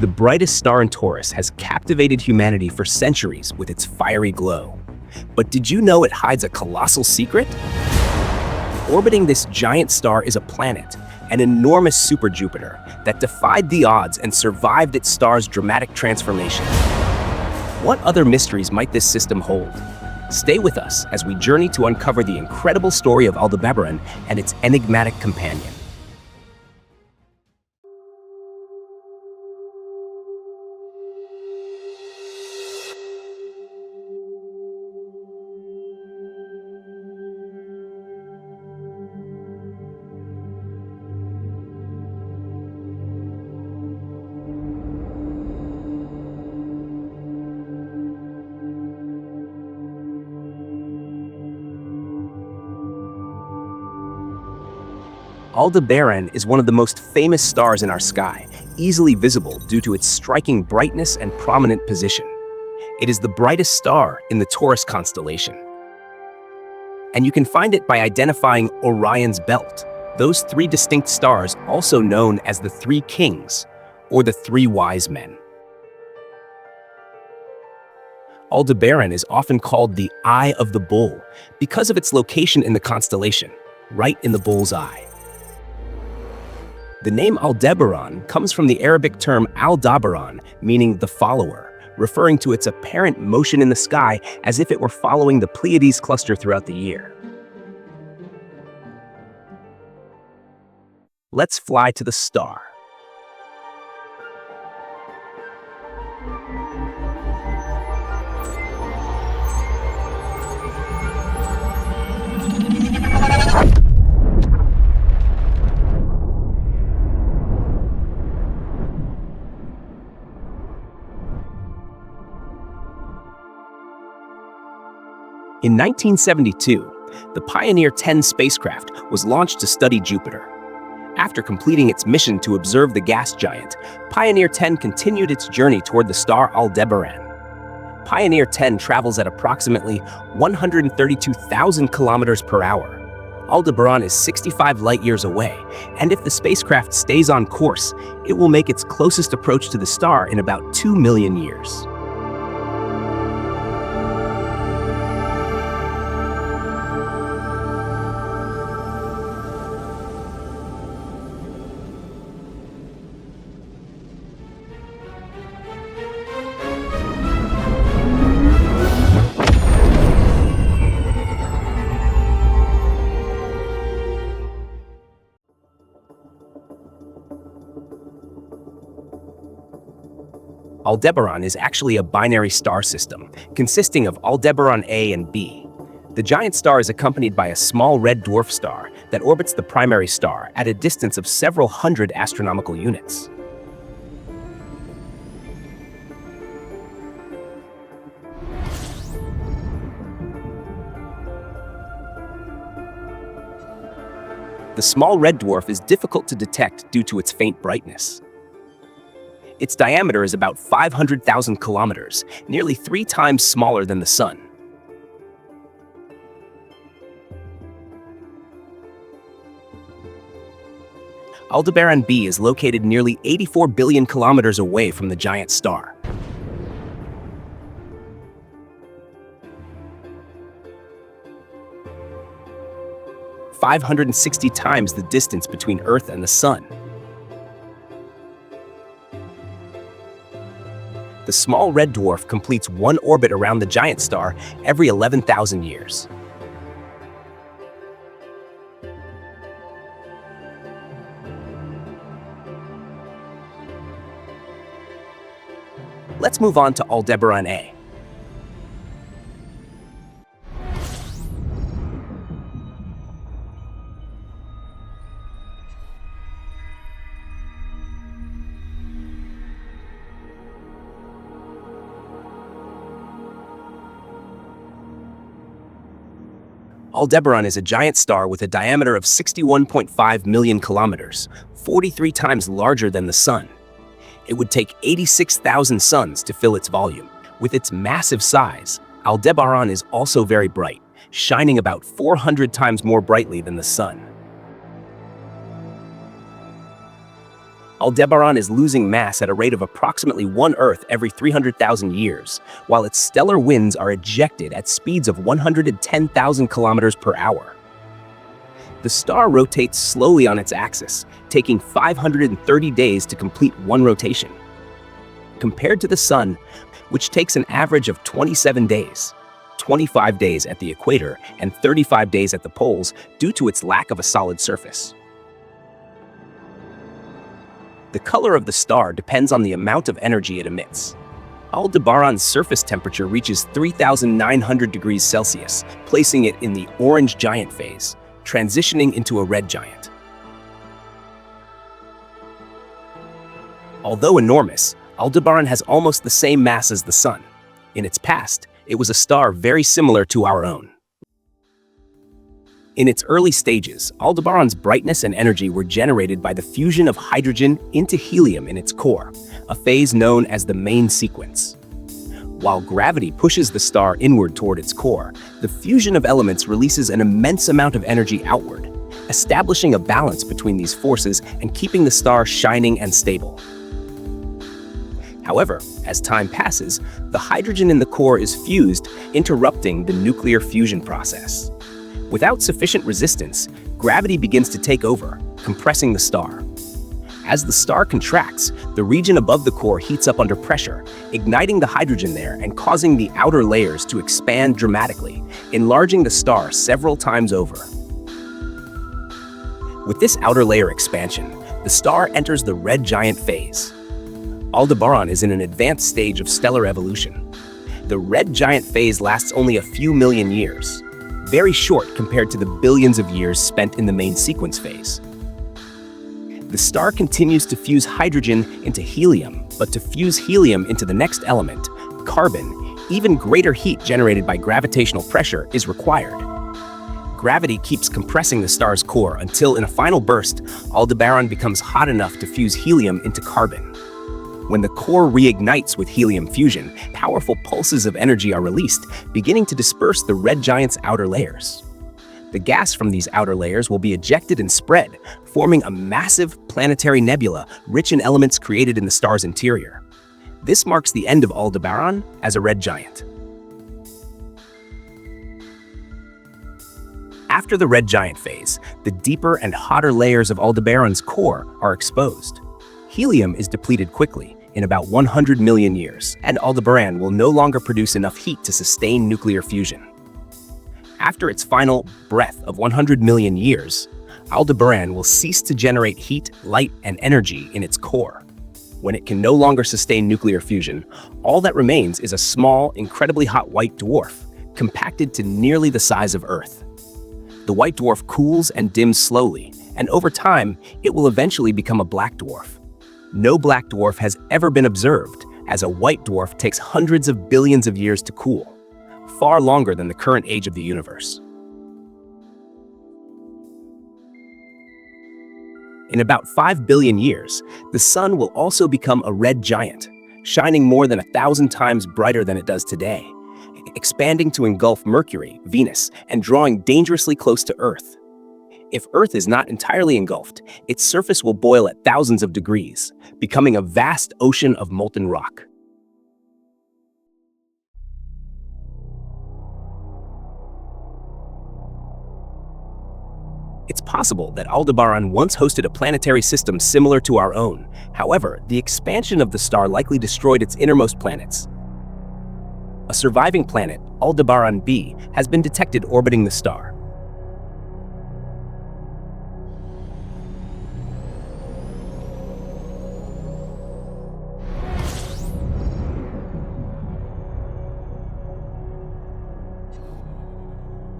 The brightest star in Taurus has captivated humanity for centuries with its fiery glow. But did you know it hides a colossal secret? Orbiting this giant star is a planet, an enormous superJupiter that defied the odds and survived its star's dramatic transformation. What other mysteries might this system hold? Stay with us as we journey to uncover the incredible story of Aldebaran and its enigmatic companion. Aldebaran is one of the most famous stars in our sky, easily visible due to its striking brightness and prominent position. It is the brightest star in the Taurus constellation. And you can find it by identifying Orion's belt, those three distinct stars also known as the Three Kings, or the Three Wise Men. Aldebaran is often called the Eye of the Bull because of its location in the constellation, right in the bull's eye. The name Aldebaran comes from the Arabic term Aldebaran, meaning the follower, referring to its apparent motion in the sky as if it were following the Pleiades cluster throughout the year. Let's fly to the star. In 1972, the Pioneer 10 spacecraft was launched to study Jupiter. After completing its mission to observe the gas giant, Pioneer 10 continued its journey toward the star Aldebaran. Pioneer 10 travels at approximately 132,000 kilometers per hour. Aldebaran is 65 light-years away, and if the spacecraft stays on course, it will make its closest approach to the star in about 2 million years. Aldebaran is actually a binary star system, consisting of Aldebaran A and B. The giant star is accompanied by a small red dwarf star that orbits the primary star at a distance of several hundred astronomical units. The small red dwarf is difficult to detect due to its faint brightness. Its diameter is about 500,000 kilometers, nearly 3 times smaller than the Sun. Aldebaran B is located nearly 84 billion kilometers away from the giant star. (560 times the distance between Earth and the Sun. The small red dwarf completes one orbit around the giant star every 11,000 years. Let's move on to Aldebaran A. Aldebaran is a giant star with a diameter of 61.5 million kilometers, 43 times larger than the Sun. It would take 86,000 suns to fill its volume. With its massive size, Aldebaran is also very bright, shining about 400 times more brightly than the Sun. Aldebaran is losing mass at a rate of approximately 1 Earth every 300,000 years, while its stellar winds are ejected at speeds of 110,000 kilometers per hour. The star rotates slowly on its axis, taking 530 days to complete one rotation. Compared to the Sun, which takes an average of 27 days, 25 days at the equator and 35 days at the poles due to its lack of a solid surface. The color of the star depends on the amount of energy it emits. Aldebaran's surface temperature reaches 3,900 degrees Celsius, placing it in the orange giant phase, transitioning into a red giant. Although enormous, Aldebaran has almost the same mass as the Sun. In its past, it was a star very similar to our own. In its early stages, Aldebaran's brightness and energy were generated by the fusion of hydrogen into helium in its core, a phase known as the main sequence. While gravity pushes the star inward toward its core, the fusion of elements releases an immense amount of energy outward, establishing a balance between these forces and keeping the star shining and stable. However, as time passes, the hydrogen in the core is fused, interrupting the nuclear fusion process. Without sufficient resistance, gravity begins to take over, compressing the star. As the star contracts, the region above the core heats up under pressure, igniting the hydrogen there and causing the outer layers to expand dramatically, enlarging the star several times over. With this outer layer expansion, the star enters the red giant phase. Aldebaran is in an advanced stage of stellar evolution. The red giant phase lasts only a few million years, very short compared to the billions of years spent in the main sequence phase. The star continues to fuse hydrogen into helium, but to fuse helium into the next element, carbon, even greater heat generated by gravitational pressure is required. Gravity keeps compressing the star's core until, in a final burst, Aldebaran becomes hot enough to fuse helium into carbon. When the core reignites with helium fusion, powerful pulses of energy are released, beginning to disperse the red giant's outer layers. The gas from these outer layers will be ejected and spread, forming a massive planetary nebula rich in elements created in the star's interior. This marks the end of Aldebaran as a red giant. After the red giant phase, the deeper and hotter layers of Aldebaran's core are exposed. Helium is depleted quickly, in about 100 million years, and Aldebaran will no longer produce enough heat to sustain nuclear fusion. After its final breath of 100 million years, Aldebaran will cease to generate heat, light, and energy in its core. When it can no longer sustain nuclear fusion, all that remains is a small, incredibly hot white dwarf, compacted to nearly the size of Earth. The white dwarf cools and dims slowly, and over time, it will eventually become a black dwarf. No black dwarf has ever been observed, as a white dwarf takes hundreds of billions of years to cool, far longer than the current age of the universe. In about 5 billion years, the Sun will also become a red giant, shining more than 1,000 times brighter than it does today, expanding to engulf Mercury, Venus, and drawing dangerously close to Earth. If Earth is not entirely engulfed, its surface will boil at thousands of degrees, becoming a vast ocean of molten rock. It's possible that Aldebaran once hosted a planetary system similar to our own. However, the expansion of the star likely destroyed its innermost planets. A surviving planet, Aldebaran B, has been detected orbiting the star.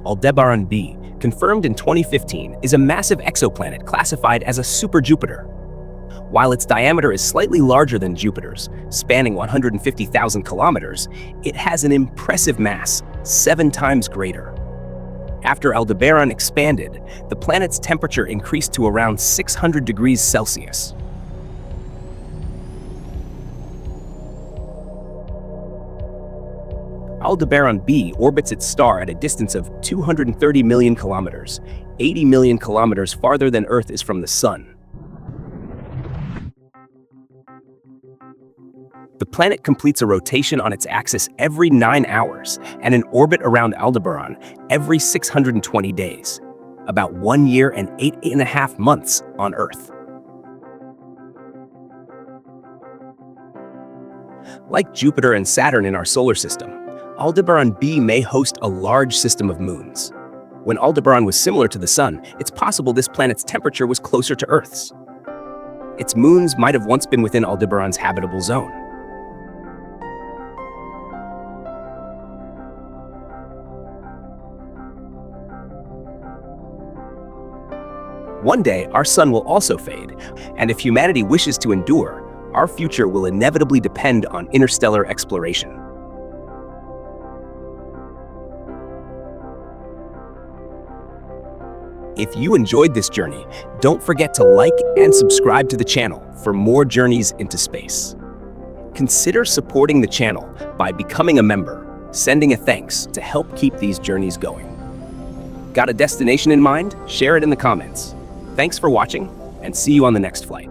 Aldebaran B, confirmed in 2015, is a massive exoplanet classified as a super-Jupiter. While its diameter is slightly larger than Jupiter's, spanning 150,000 kilometers, it has an impressive mass, 7 times greater. After Aldebaran expanded, the planet's temperature increased to around 600 degrees Celsius. Aldebaran B orbits its star at a distance of 230 million kilometers, 80 million kilometers farther than Earth is from the Sun. The planet completes a rotation on its axis every 9 hours and an orbit around Aldebaran every 620 days, about 1 year and 8.5 months on Earth. Like Jupiter and Saturn in our solar system, Aldebaran B may host a large system of moons. When Aldebaran was similar to the Sun, it's possible this planet's temperature was closer to Earth's. Its moons might have once been within Aldebaran's habitable zone. One day, our sun will also fade, and if humanity wishes to endure, our future will inevitably depend on interstellar exploration. If you enjoyed this journey, don't forget to like and subscribe to the channel for more journeys into space. Consider supporting the channel by becoming a member, sending a thanks to help keep these journeys going. Got a destination in mind? Share it in the comments. Thanks for watching, and see you on the next flight.